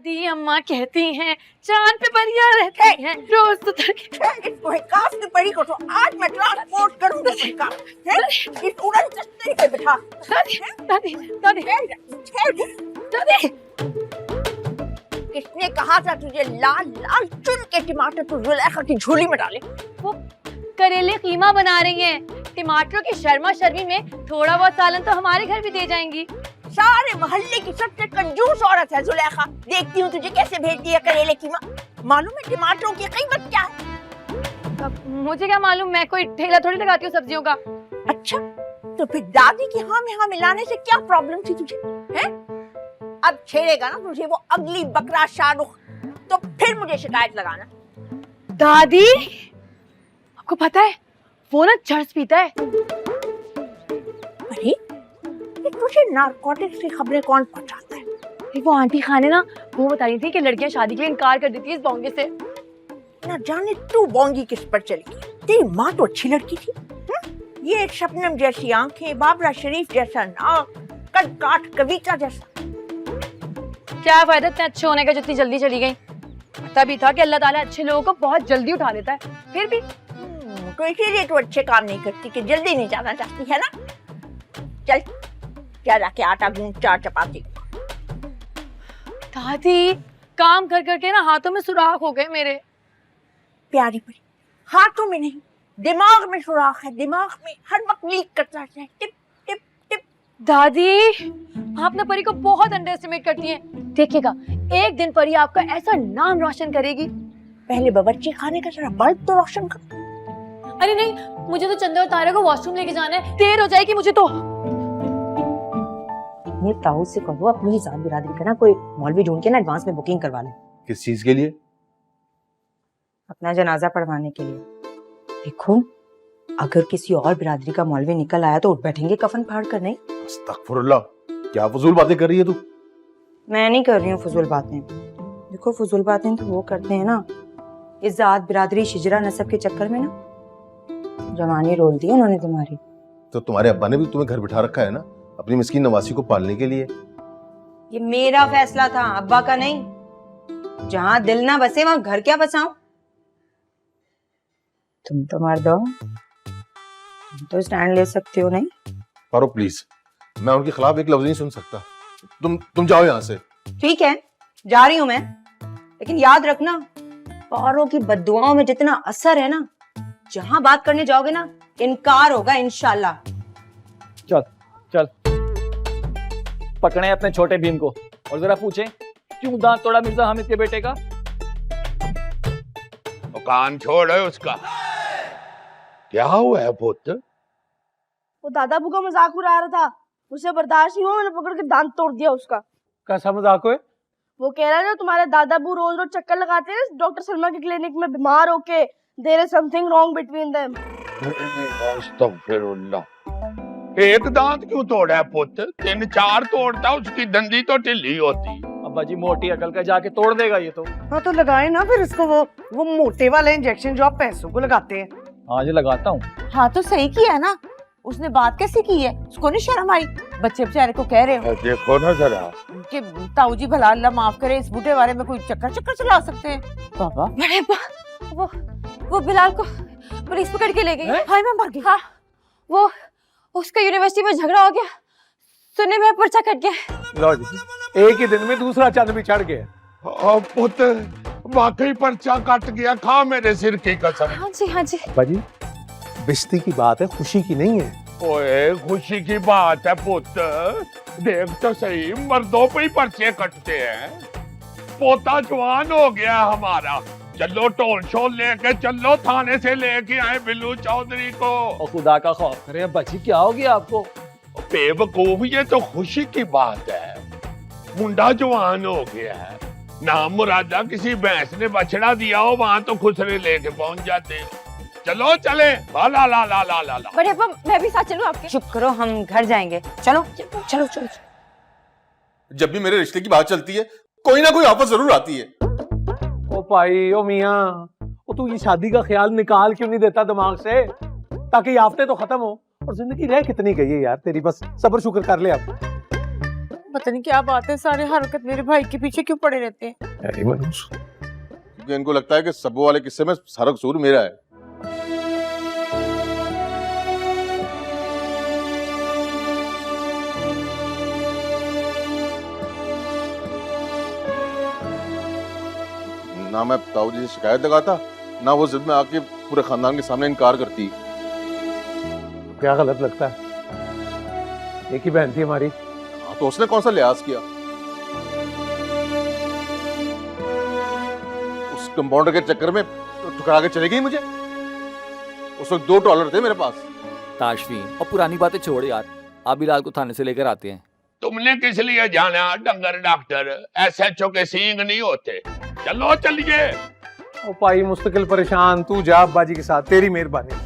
दादी अम्मा कहती हैं चांद पे परियां रहती हैं रोज उतर के। इस काफ की परी को तो आज मैं ट्रांसपोर्ट करूंगा इसका इस उड़न चश्मे पे बिठा। दादी दादी दादी दादी किसने कहा था तुझे लाल लाल चुन के टमाटर तो जुलेखा की झोली में डाले? वो करेले कीमा बना रही हैं। टमाटरों की शर्मा शर्मी में थोड़ा बहुत सालन तो हमारे घर भी दे जाएंगी। सारे मोहल्ले की सबसे कंजूस औरत है जुलेखा। देखती हूँ तुझे कैसे भेजती है करेले कीमा। मालूम है टमाटरों की कीमत क्या है? अब मुझे क्या मालूम, मैं कोई ठेला थोड़ी लगाती हूँ सब्जियों का। अच्छा तो फिर दादी की हाँ में मिलाने से क्या प्रॉब्लम थी तुझे हैं? अब छेड़ेगा ना तुझे वो अगली बकरा शाहरुख तो फिर मुझे शिकायत लगाना। दादी आपको पता है वो ना चर्च पीता है। अरे ये तुझे नारकोटिक्स की खबरें कौन पहुंचाता है? वो आंटी खाने ना वो बता रही थी कि लड़कियां शादी के लिए इनकार कर देती है इस बोंगे से। ना जाने तू बोंगी किस पर चली गई। तेरी माँ तो अच्छी लड़की थी। ये एक शबनम जैसी आंखें, बाबरा शरीफ जैसा नाक, कद काठ कविता जैसा। क्या फायदा इतने अच्छे होने का जितनी जल्दी चली गई। पता भी था कि अल्लाह ताला अच्छे लोगों को बहुत जल्दी उठा लेता है, फिर भी तो इसीलिए तू अच्छे काम नहीं करती कि जल्दी नहीं जाना चाहती है ना। चल क्या जाके आटा गूंद 4 चपाती। दादी काम कर करके ना हाथों में सुराख हो गए मेरे। प्यारी परी हाथों में नहीं दिमाग में सुराख है। दिमाग में हर वक्त लीक करता है। Tip tip tip. दादी आप ना परी को बहुत अंडर एस्टिमेट करती हैं। देखिएगा एक दिन परी आपका ऐसा नाम रोशन करेगी। पहले बावर्ची खाने का जरा बल्ब तो रोशन कर। अरे नहीं मुझे तो चंदा और तारा को वॉशरूम लेके जाना है, देर हो जाएगी मुझे तो। ये ताऊ से कहो अपनी जात बिरादरी का ना कोई मौलवी ढूंढ के ना एडवांस में बुकिंग करवा ले। किस चीज के लिए? अपना जनाजा पढ़वाने के लिए। देखो अगर किसी और बिरादरी का मौलवी निकल आया तो उठ बैठेंगे कफन फाड़ कर। नहीं अस्तगफुरुल्लाह, क्या फजूल बातें कर रही है तू? मैं नहीं कर रही हूँ फजूल बातें। देखो फजूल बातें तो वो करते हैं ना इस जात बिरादरी शिजरा नस्ब के चक्कर में ना जवानी रोल दी उन्होंने तुम्हारी। तो तुम्हारे अब्बा ने भी तुम्हें घर बिठा रखा है ना अपनी मिस्कीन नवासी को पालने के लिए। ये मेरा फैसला था, अब्बा का नहीं। जहाँ दिल ना बसे वहां घर क्या बसाऊं? तुम तो मर्द हो, तुम तो स्टैंड ले सकते हो। नहीं पारो प्लीज, मैं उनके खिलाफ एक लफ्ज नहीं सुन सकता। तुम जाओ यहाँ से। ठीक है जा रही हूं मैं, लेकिन याद रखना पारों की बद्दुआओं में जितना असर है ना, जहां बात करने जाओगे ना इनकार होगा इंशाल्लाह। चल चल पकड़े अपने छोटे भीम को और जरा पूछें क्यों दांत तोड़ा मिर्जा हामिद के बेटे का। कान छोड़ है उसका। क्या हुआ है पुत्र? वो दादा बू का मजाक उड़ा रहा था, उसे बर्दाश्त नहीं हुआ, मैंने पकड़ के दांत तोड़ दिया उसका। कैसा मजाक है? वो कह रहा है तुम्हारे दादा बू रोज रोज चक्कर लगाते हैं डॉक्टर सलमा के क्लिनिक में बीमार होके। There is something wrong between them. अस्तगफिरुल्लाह। एक दांत क्यों तोड़ा है पुत्र? 3-4 तोड़ता उसकी दंदी तो ढिली होती। अब्बा जी मोटी अकल का जाके तोड़ देगा ये तो। हाँ तो लगाए ना फिर इसको वो मोटे वाला इंजेक्शन जो आप पैसों को लगाते हैं। हाँ जी लगाता हूँ। हाँ तो सही किया है ना, उसने बात कैसे की है? उसको नहीं शर्म आई? बच्चे बेचारे को कह रहे हो देखो ना जरा कि ताऊ जी भला अल्लाह माफ करे इस बूढ़े बारे में कोई चक्कर चला सकते हैं। बाबा बड़े वो बिलाल को पुलिस पकड़ के ले गई। हाय मैं मर गई। हाँ वो उसका यूनिवर्सिटी में झगड़ा हो गया, सुनने में पर्चा कट गया। लो जी एक ही दिन में दूसरा चंद भी चढ़ गया। पुत्र वाकई पर्चा कट गया, खा मेरे सिर की कसम। हाँ जी हाँ जी। अब्बा जी बेइज्जती की बात है, खुशी की नहीं है। ओए खुशी की बात है पुत्र, देख तो सही मर्दों पे ही पर्चे कटते हैं। पोता जवान हो गया हमारा, चलो ढोल शोल लेके चलो, थाने से लेके आए बिल्लू चौधरी को। और खुदा का खौफ करे अब्बा जी क्या हो गया आपको? बेवकूफ ये तो खुशी की बात है, मुंडा जवान हो गया है। नाम मुरादा किसी भैंस ने बछड़ा दिया हो वहां तो खुसरे लेके पहुंच जाते हो। चलो चले। ला ला ला ला ला ला। बड़े अब्बा मैं भी साथ चलूं आपके? चुप करो हम घर जाएंगे। चलो चलो चलो। जब भी मेरे रिश्ते की बात चलती है कोई ना कोई आफत जरूर आती है। ओ भाई ओ मियाँ, ओ तू ये शादी का ख्याल निकाल क्यों नहीं देता दिमाग से, ताकि ये आफतें तो खत्म हो। और जिंदगी रह कितनी गई है यार तेरी, बस सब्र शुक्र कर ले अब। पता नहीं क्या बात है, सारे हर वक्त मेरे भाई के पीछे क्यों पड़े रहते हैं। क्योंकि इनको लगता है कि सबो वाले किस्से में सारा कसूर मेरा है। ना मैं ताऊ जी से शिकायत लगाता, ना वो जिद में आके पूरे खानदान के सामने इनकार करती। क्या गलत लगता है? एक ही बहन थी हमारी। हाँ, तो उसने कौन सा लिहाज किया? उस कंपाउंडर के चक्कर में ठुकरा के चली गई मुझे। उस वक्त $2 थे मेरे पास। ताशफी, और पुरानी बातें छोड़ यार, आप बिलाल को थाने से लेकर आते हैं। तुमने किस लिए जाना डंगर डॉक्टर? SHO के सींग नहीं होते। चलो चलिए। ओ भाई मुस्तकिल परेशान, तू जा अब्बाजी के साथ, तेरी मेहरबानी।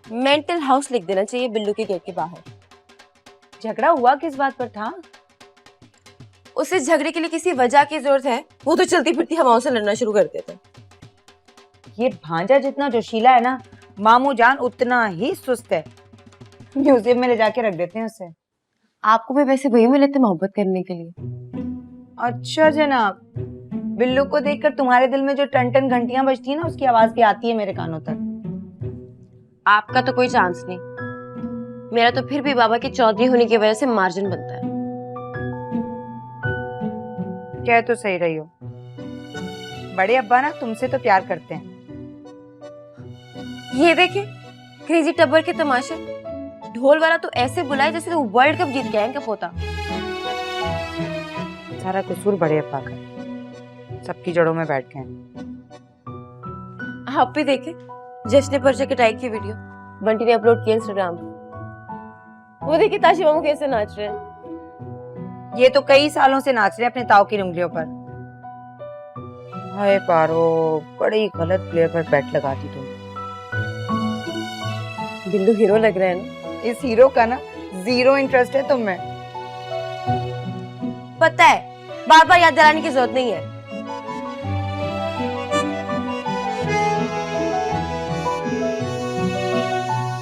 मेंटल हाउस लिख देना चाहिए बिल्लू के गेट के बाहर। झगड़ा हुआ किस बात पर था? उसे झगड़े के लिए किसी वजह की जरूरत है, वो तो चलती फिरती हवाओं से लड़ना शुरू कर देते। ये भांजा जितना जोशीला है ना, मामू जान उतना ही सुस्त है। म्यूजियम में ले जाके रख देते हैं उसे। आपको भी वैसे वही मिले थे मोहब्बत करने के लिए। अच्छा जनाब, बिल्लू को देखकर तुम्हारे दिल में जो टन टन घंटियां बजती है ना, उसकी आवाज भी आती है मेरे कानों तक। आपका तो कोई चांस नहीं, मेरा तो फिर भी बाबा के चौधरी होने की वजह से मार्जिन बनता है। कह तो सही रही हो, बड़े अब्बा ना तुमसे तो प्यार करते हैं। ये देखे क्रेजी टब्बर के तमाशे। ढोल वाला तो ऐसे बुलाए जैसे वो वर्ल्ड कप जीत गया इनका पोता। सारा कसूर बड़े अब्बा का, सबकी जड़ों में बैठ गए। आप भी देखे जश्न पर कटाई की वीडियो बंटी ने अपलोड किया इंस्टाग्राम पे। वो देखिए ताशी मामू कैसे नाच रहे हैं। ये तो कई सालों से नाच रहे हैं अपने ताऊ की उंगलियों पर। हाय पारो, बड़ी गलत प्लेयर पर बैट लगा दी तुम। बिल्लू हीरो लग रहा है ना। इस हीरो का ना जीरो इंटरेस्ट है तुम में। पता है, बार बार याद दिलाने की जरूरत नहीं है।